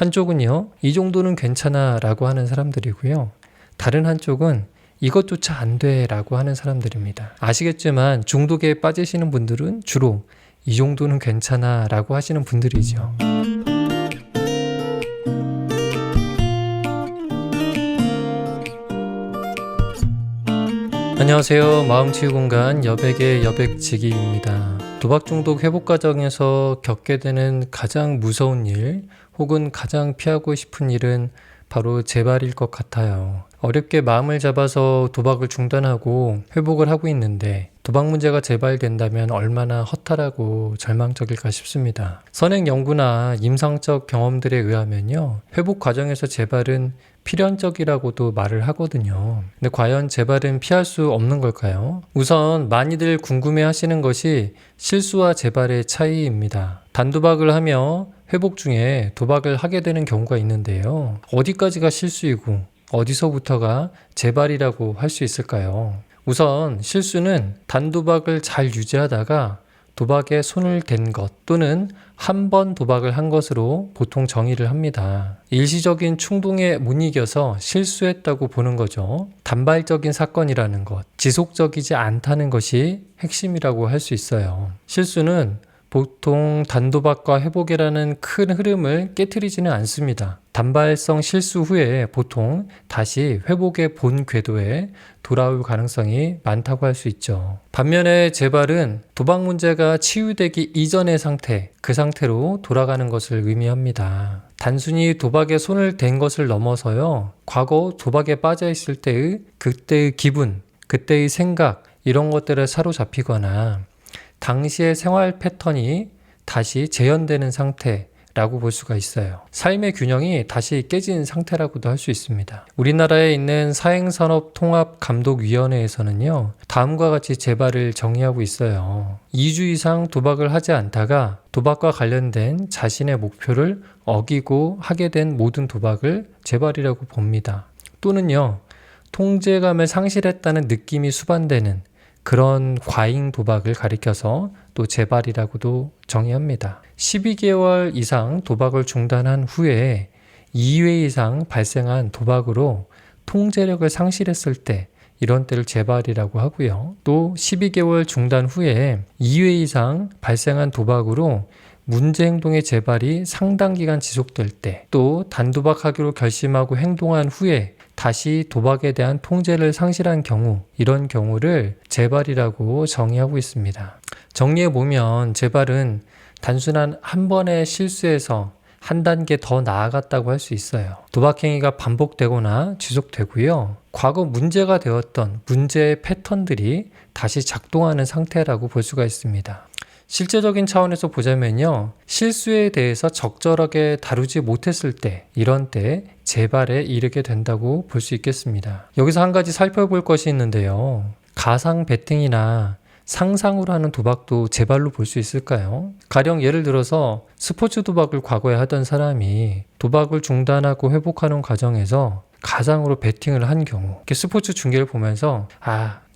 한쪽은요, 이 정도는 괜찮아 라고 하는 사람들이고요. 다른 한쪽은 이것조차 안 돼 라고 하는 사람들입니다. 아시겠지만 중독에 빠지시는 분들은 주로 이 정도는 괜찮아 라고 하시는 분들이죠. 안녕하세요. 마음치유공간 여백의 여백지기입니다. 도박 중독 회복 과정에서 겪게 되는 가장 무서운 일 혹은 가장 피하고 싶은 일은 바로 재발일 것 같아요. 어렵게 마음을 잡아서 도박을 중단하고 회복을 하고 있는데 도박 문제가 재발된다면 얼마나 허탈하고 절망적일까 싶습니다. 선행 연구나 임상적 경험들에 의하면요, 회복 과정에서 재발은 필연적이라고도 말을 하거든요. 근데 과연 재발은 피할 수 없는 걸까요? 우선 많이들 궁금해 하시는 것이 실수와 재발의 차이입니다. 단도박을 하며 회복 중에 도박을 하게 되는 경우가 있는데요. 어디까지가 실수이고 어디서부터가 재발이라고 할 수 있을까요? 우선 실수는 단도박을 잘 유지하다가 도박에 손을 댄 것 또는 한 번 도박을 한 것으로 보통 정의를 합니다. 일시적인 충동에 못 이겨서 실수했다고 보는 거죠. 단발적인 사건이라는 것, 지속적이지 않다는 것이 핵심이라고 할 수 있어요. 실수는 보통 단도박과 회복이라는 큰 흐름을 깨트리지는 않습니다. 단발성 실수 후에 보통 다시 회복의 본 궤도에 돌아올 가능성이 많다고 할 수 있죠. 반면에 재발은 도박 문제가 치유되기 이전의 상태, 그 상태로 돌아가는 것을 의미합니다. 단순히 도박에 손을 댄 것을 넘어서요, 과거 도박에 빠져 있을 그때의 기분, 그때의 생각, 이런 것들에 사로잡히거나 당시의 생활 패턴이 다시 재현되는 상태라고 볼 수가 있어요. 삶의 균형이 다시 깨진 상태라고도 할 수 있습니다. 우리나라에 있는 사행산업통합감독위원회에서는요, 다음과 같이 재발을 정의하고 있어요. 2주 이상 도박을 하지 않다가 도박과 관련된 자신의 목표를 어기고 하게 된 모든 도박을 재발이라고 봅니다. 또는요, 통제감을 상실했다는 느낌이 수반되는 그런 과잉 도박을 가리켜서 또 재발이라고도 정의합니다. 12개월 이상 도박을 중단한 후에 2회 이상 발생한 도박으로 통제력을 상실했을 때, 이런 때를 재발이라고 하고요. 또 12개월 중단 후에 2회 이상 발생한 도박으로 문제 행동의 재발이 상당 기간 지속될 때, 또 단도박하기로 결심하고 행동한 후에 다시 도박에 대한 통제를 상실한 경우, 이런 경우를 재발이라고 정의하고 있습니다. 정리해보면 재발은 단순한 한 번의 실수에서 한 단계 더 나아갔다고 할 수 있어요. 도박행위가 반복되거나 지속되고요, 과거 문제가 되었던 문제의 패턴들이 다시 작동하는 상태라고 볼 수가 있습니다. 실제적인 차원에서 보자면요, 실수에 대해서 적절하게 다루지 못했을 때, 이런 때 재발에 이르게 된다고 볼 수 있겠습니다. 여기서 한 가지 살펴볼 것이 있는데요, 가상 베팅이나 상상으로 하는 도박도 재발로 볼 수 있을까요? 가령 예를 들어서 스포츠 도박을 과거에 하던 사람이 도박을 중단하고 회복하는 과정에서 가상으로 베팅을 한 경우, 이렇게 스포츠 중계를 보면서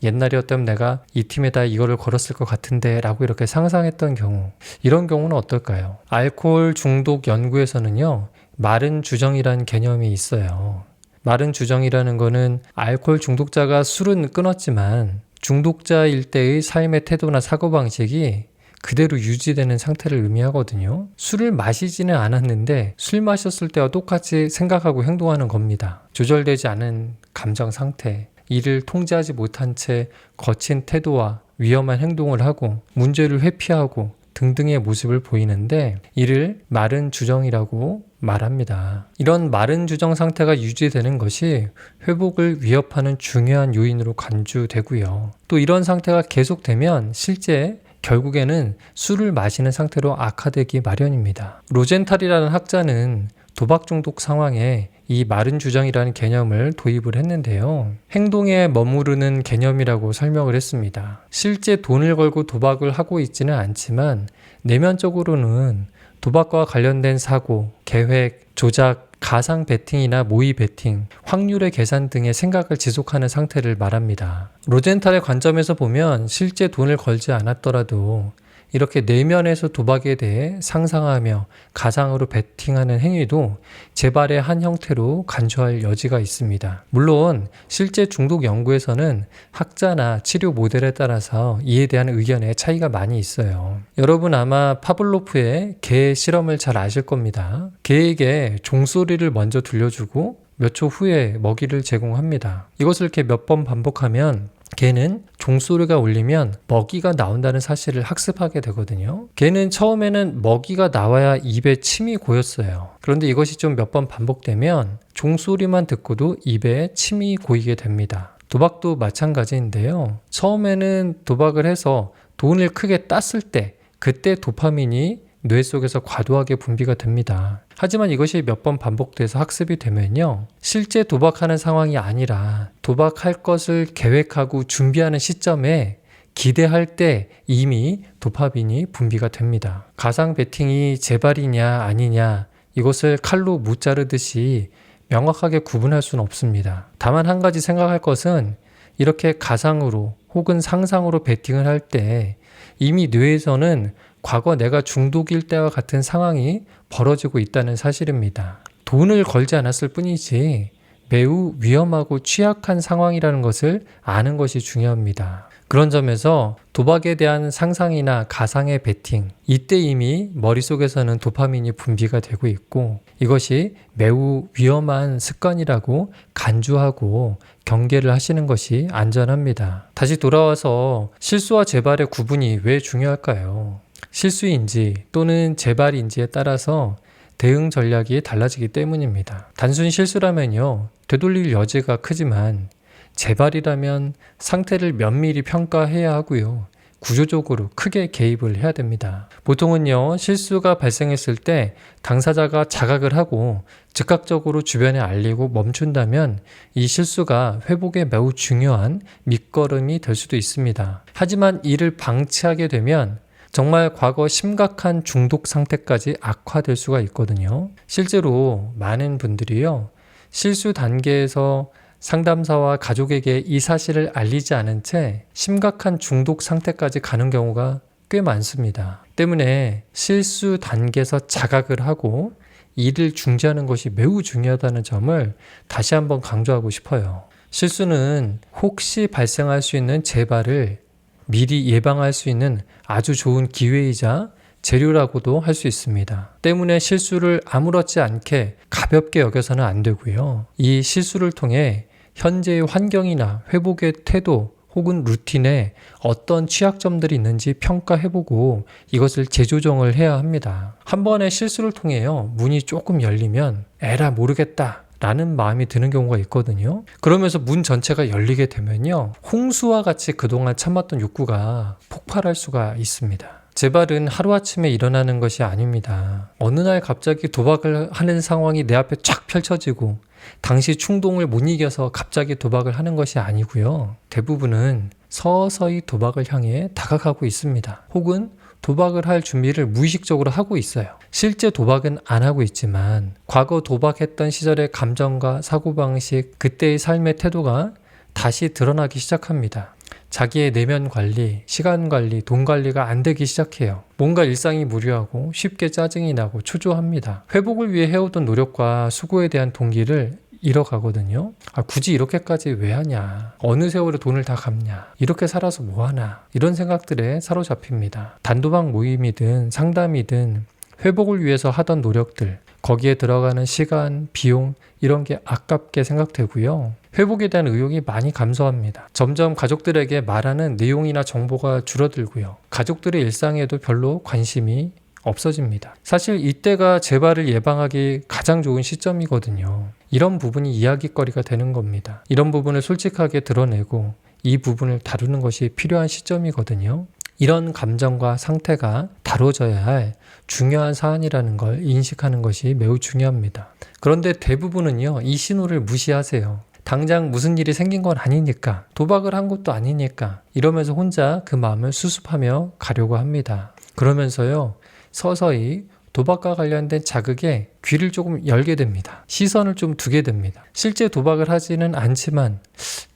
옛날이었다면 내가 이 팀에다 이거를 걸었을 것 같은데 라고 이렇게 상상했던 경우, 이런 경우는 어떨까요? 알코올 중독 연구에서는요, 마른 주정이라는 개념이 있어요. 마른 주정이라는 거는 알코올 중독자가 술은 끊었지만 중독자일 때의 삶의 태도나 사고방식이 그대로 유지되는 상태를 의미하거든요. 술을 마시지는 않았는데 술 마셨을 때와 똑같이 생각하고 행동하는 겁니다. 조절되지 않은 감정 상태, 이를 통제하지 못한 채 거친 태도와 위험한 행동을 하고 문제를 회피하고 등등의 모습을 보이는데, 이를 마른 주정이라고 말합니다. 이런 마른 주정 상태가 유지되는 것이 회복을 위협하는 중요한 요인으로 간주되고요. 또 이런 상태가 계속되면 실제 결국에는 술을 마시는 상태로 악화되기 마련입니다. 로젠탈이라는 학자는 도박 중독 상황에 이 마른 주정이라는 개념을 도입을 했는데요, 행동에 머무르는 개념이라고 설명을 했습니다. 실제 돈을 걸고 도박을 하고 있지는 않지만 내면적으로는 도박과 관련된 사고, 계획, 조작, 가상 베팅이나 모의 베팅, 확률의 계산 등의 생각을 지속하는 상태를 말합니다. 로젠탈의 관점에서 보면 실제 돈을 걸지 않았더라도 이렇게 내면에서 도박에 대해 상상하며 가상으로 베팅하는 행위도 재발의 한 형태로 간주할 여지가 있습니다. 물론 실제 중독 연구에서는 학자나 치료 모델에 따라서 이에 대한 의견에 차이가 많이 있어요. 여러분 아마 파블로프의 개 실험을 잘 아실 겁니다. 개에게 종소리를 먼저 들려주고 몇 초 후에 먹이를 제공합니다. 이것을 이렇게 몇 번 반복하면 개는 종소리가 울리면 먹이가 나온다는 사실을 학습하게 되거든요. 개는 처음에는 먹이가 나와야 입에 침이 고였어요. 그런데 이것이 좀 몇 번 반복되면 종소리만 듣고도 입에 침이 고이게 됩니다. 도박도 마찬가지인데요. 처음에는 도박을 해서 돈을 크게 땄을 때 그때 도파민이 뇌 속에서 과도하게 분비가 됩니다. 하지만 이것이 몇 번 반복돼서 학습이 되면요. 실제 도박하는 상황이 아니라 도박할 것을 계획하고 준비하는 시점에 기대할 때 이미 도파민이 분비가 됩니다. 가상 베팅이 재발이냐 아니냐 이것을 칼로 무 자르듯이 명확하게 구분할 수는 없습니다. 다만 한 가지 생각할 것은 이렇게 가상으로 혹은 상상으로 베팅을 할 때 이미 뇌에서는 과거 내가 중독일 때와 같은 상황이 벌어지고 있다는 사실입니다. 돈을 걸지 않았을 뿐이지 매우 위험하고 취약한 상황이라는 것을 아는 것이 중요합니다. 그런 점에서 도박에 대한 상상이나 가상의 베팅, 이때 이미 머릿속에서는 도파민이 분비가 되고 있고 이것이 매우 위험한 습관이라고 간주하고 경계를 하시는 것이 안전합니다. 다시 돌아와서 실수와 재발의 구분이 왜 중요할까요? 실수인지 또는 재발인지에 따라서 대응 전략이 달라지기 때문입니다. 단순 실수라면요, 되돌릴 여지가 크지만 재발이라면 상태를 면밀히 평가해야 하고요. 구조적으로 크게 개입을 해야 됩니다. 보통은요, 실수가 발생했을 때 당사자가 자각을 하고 즉각적으로 주변에 알리고 멈춘다면 이 실수가 회복에 매우 중요한 밑거름이 될 수도 있습니다. 하지만 이를 방치하게 되면 정말 과거 심각한 중독 상태까지 악화될 수가 있거든요. 실제로 많은 분들이요, 실수 단계에서 상담사와 가족에게 이 사실을 알리지 않은 채 심각한 중독 상태까지 가는 경우가 꽤 많습니다. 때문에 실수 단계에서 자각을 하고 이를 중지하는 것이 매우 중요하다는 점을 다시 한번 강조하고 싶어요. 실수는 혹시 발생할 수 있는 재발을 미리 예방할 수 있는 아주 좋은 기회이자 재료라고도 할 수 있습니다. 때문에 실수를 아무렇지 않게 가볍게 여겨서는 안 되고요. 이 실수를 통해 현재의 환경이나 회복의 태도 혹은 루틴에 어떤 취약점들이 있는지 평가해보고 이것을 재조정을 해야 합니다. 한 번의 실수를 통해요, 문이 조금 열리면 에라 모르겠다 라는 마음이 드는 경우가 있거든요. 그러면서 문 전체가 열리게 되면요, 홍수와 같이 그동안 참았던 욕구가 폭발할 수가 있습니다. 재발은 하루아침에 일어나는 것이 아닙니다. 어느 날 갑자기 도박을 하는 상황이 내 앞에 쫙 펼쳐지고 당시 충동을 못 이겨서 갑자기 도박을 하는 것이 아니고요. 대부분은 서서히 도박을 향해 다가가고 있습니다. 혹은 도박을 할 준비를 무의식적으로 하고 있어요. 실제 도박은 안 하고 있지만 과거 도박했던 시절의 감정과 사고방식, 그때의 삶의 태도가 다시 드러나기 시작합니다. 자기의 내면 관리, 시간 관리, 돈 관리가 안 되기 시작해요. 뭔가 일상이 무료하고 쉽게 짜증이 나고 초조합니다. 회복을 위해 해오던 노력과 수고에 대한 동기를 잃어가거든요. 굳이 이렇게까지 왜 하냐, 어느 세월에 돈을 다 갚냐, 이렇게 살아서 뭐하나, 이런 생각들에 사로잡힙니다. 단도박 모임이든 상담이든 회복을 위해서 하던 노력들, 거기에 들어가는 시간, 비용 이런 게 아깝게 생각되고요. 회복에 대한 의욕이 많이 감소합니다. 점점 가족들에게 말하는 내용이나 정보가 줄어들고요. 가족들의 일상에도 별로 관심이 없어집니다. 사실 이때가 재발을 예방하기 가장 좋은 시점이거든요. 이런 부분이 이야기거리가 되는 겁니다. 이런 부분을 솔직하게 드러내고 이 부분을 다루는 것이 필요한 시점이거든요. 이런 감정과 상태가 다뤄져야 할 중요한 사안이라는 걸 인식하는 것이 매우 중요합니다. 그런데 대부분은요, 이 신호를 무시하세요. 당장 무슨 일이 생긴 건 아니니까, 도박을 한 것도 아니니까 이러면서 혼자 그 마음을 수습하며 가려고 합니다. 그러면서요, 서서히 도박과 관련된 자극에 귀를 조금 열게 됩니다. 시선을 좀 두게 됩니다. 실제 도박을 하지는 않지만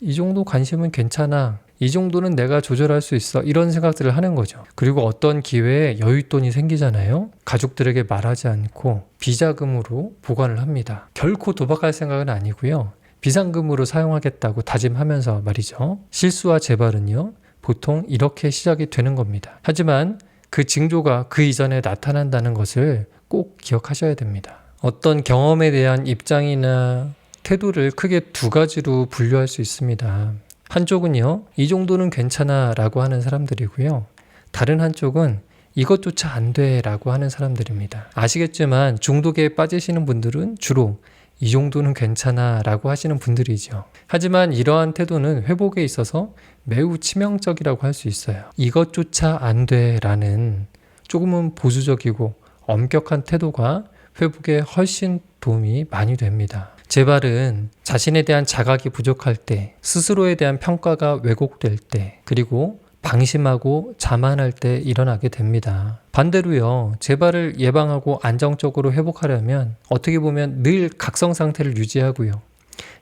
이 정도 관심은 괜찮아, 이 정도는 내가 조절할 수 있어. 이런 생각들을 하는 거죠. 그리고 어떤 기회에 여윳돈이 생기잖아요. 가족들에게 말하지 않고 비자금으로 보관을 합니다. 결코 도박할 생각은 아니고요. 비상금으로 사용하겠다고 다짐하면서 말이죠. 실수와 재발은요, 보통 이렇게 시작이 되는 겁니다. 하지만 그 징조가 그 이전에 나타난다는 것을 꼭 기억하셔야 됩니다. 어떤 경험에 대한 입장이나 태도를 크게 두 가지로 분류할 수 있습니다. 한쪽은요, 이 정도는 괜찮아 라고 하는 사람들이고요. 다른 한쪽은 이것조차 안 돼 라고 하는 사람들입니다. 아시겠지만 중독에 빠지시는 분들은 주로 이 정도는 괜찮아 라고 하시는 분들이죠. 하지만 이러한 태도는 회복에 있어서 매우 치명적이라고 할 수 있어요. 이것조차 안 돼 라는 조금은 보수적이고 엄격한 태도가 회복에 훨씬 도움이 많이 됩니다. 재발은 자신에 대한 자각이 부족할 때, 스스로에 대한 평가가 왜곡될 때, 그리고 방심하고 자만할 때 일어나게 됩니다. 반대로요, 재발을 예방하고 안정적으로 회복하려면 어떻게 보면 늘 각성 상태를 유지하고요,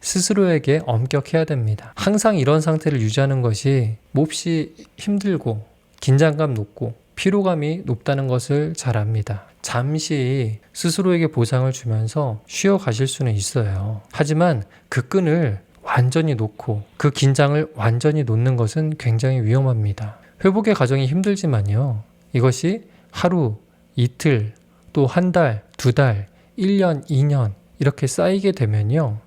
스스로에게 엄격해야 됩니다. 항상 이런 상태를 유지하는 것이 몹시 힘들고 긴장감 높고 피로감이 높다는 것을 잘 압니다. 잠시 스스로에게 보상을 주면서 쉬어 가실 수는 있어요. 하지만 그 끈을 완전히 놓고 그 긴장을 완전히 놓는 것은 굉장히 위험합니다. 회복의 과정이 힘들지만요, 이것이 하루, 이틀, 또 한 달, 두 달, 1년, 2년 이렇게 쌓이게 되면요,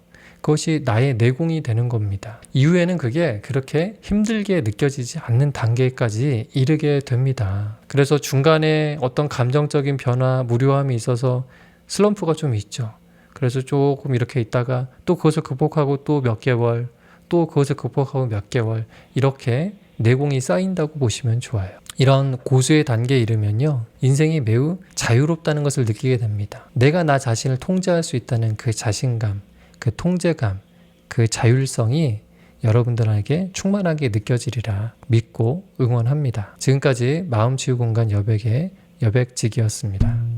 그것이 나의 내공이 되는 겁니다. 이후에는 그게 그렇게 힘들게 느껴지지 않는 단계까지 이르게 됩니다. 그래서 중간에 어떤 감정적인 변화, 무료함이 있어서 슬럼프가 좀 있죠. 그래서 조금 이렇게 있다가 또 그것을 극복하고 또 몇 개월, 또 그것을 극복하고 몇 개월, 이렇게 내공이 쌓인다고 보시면 좋아요. 이런 고수의 단계에 이르면요, 인생이 매우 자유롭다는 것을 느끼게 됩니다. 내가 나 자신을 통제할 수 있다는 그 자신감, 그 통제감, 그 자율성이 여러분들에게 충만하게 느껴지리라 믿고 응원합니다. 지금까지 마음치유공간 여백의 여백직이었습니다.